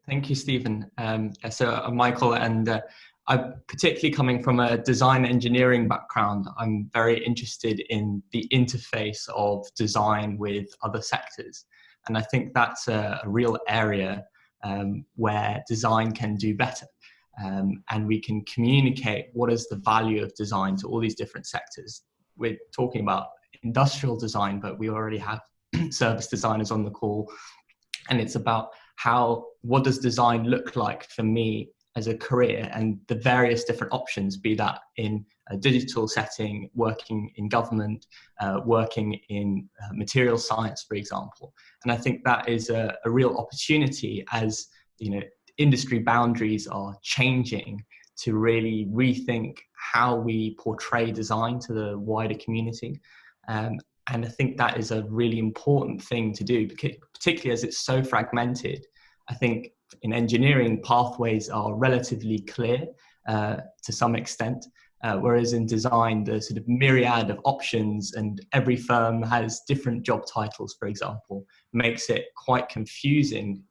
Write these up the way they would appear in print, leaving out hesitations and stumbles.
Thank you, Stephen. Michael, and I'm particularly coming from a design engineering background. I'm very interested in the interface of design with other sectors. And I think that's a real area where design can do better. And we can communicate what is the value of design to all these different sectors. We're talking about industrial design, but we already have service designers on the call. And it's about what does design look like for me as a career, and the various different options, be that in a digital setting, working in government, working in material science, for example. And I think that is a real opportunity as, industry boundaries are changing, to really rethink how we portray design to the wider community. And I think that is a really important thing to do, particularly as it's so fragmented. I think in engineering, pathways are relatively clear to some extent, whereas in design, the sort of myriad of options and every firm has different job titles, for example, makes it quite confusing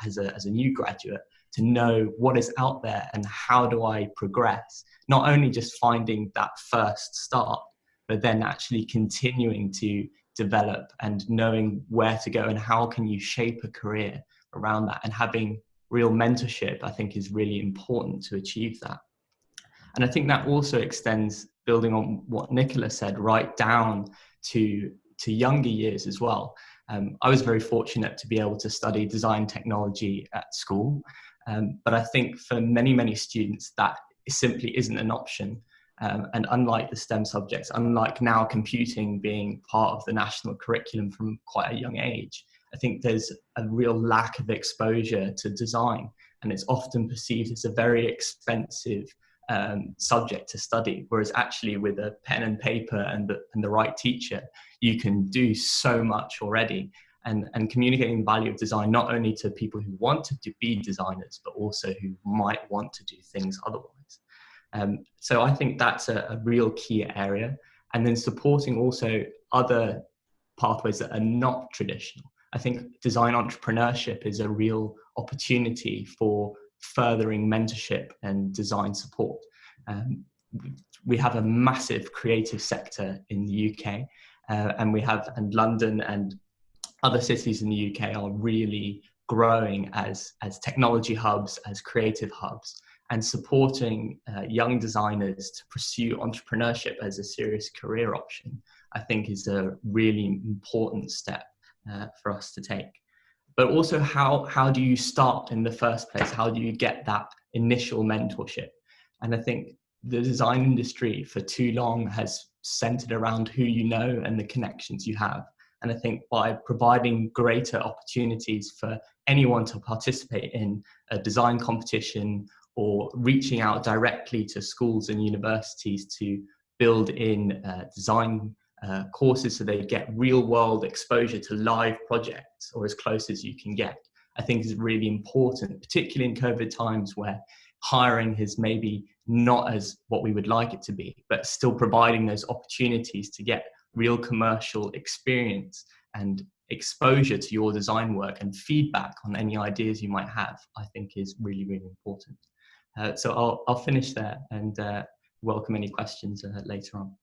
as a new graduate to know what is out there and how do I progress, not only just finding that first start, but then actually continuing to develop and knowing where to go and how can you shape a career around that. And having real mentorship, I think, is really important to achieve that. And I think that also extends, building on what Nicola said, right down to younger years as well. I was very fortunate to be able to study design technology at school. But I think for many, many students, that simply isn't an option. And unlike the STEM subjects, unlike now computing being part of the national curriculum from quite a young age, I think there's a real lack of exposure to design. And it's often perceived as a very expensive subject to study, whereas actually with a pen and paper and the right teacher, you can do so much already. And communicating the value of design, not only to people who want to be designers, but also who might want to do things otherwise. So I think that's a real key area. And then supporting also other pathways that are not traditional. I think design entrepreneurship is a real opportunity for furthering mentorship and design support. We have a massive creative sector in the UK, and London and other cities in the UK are really growing as technology hubs, as creative hubs. And supporting young designers to pursue entrepreneurship as a serious career option, I think, is a really important step for us to take. But also, how do you start in the first place? How do you get that initial mentorship? And I think the design industry for too long has centered around who you know and the connections you have. And I think by providing greater opportunities for anyone to participate in a design competition, or reaching out directly to schools and universities to build in design courses so they get real world exposure to live projects, or as close as you can get, I think is really important, particularly in COVID times where hiring is maybe not as what we would like it to be, but still providing those opportunities to get real commercial experience and exposure to your design work and feedback on any ideas you might have, I think is really, really important. So I'll finish there and welcome any questions later on.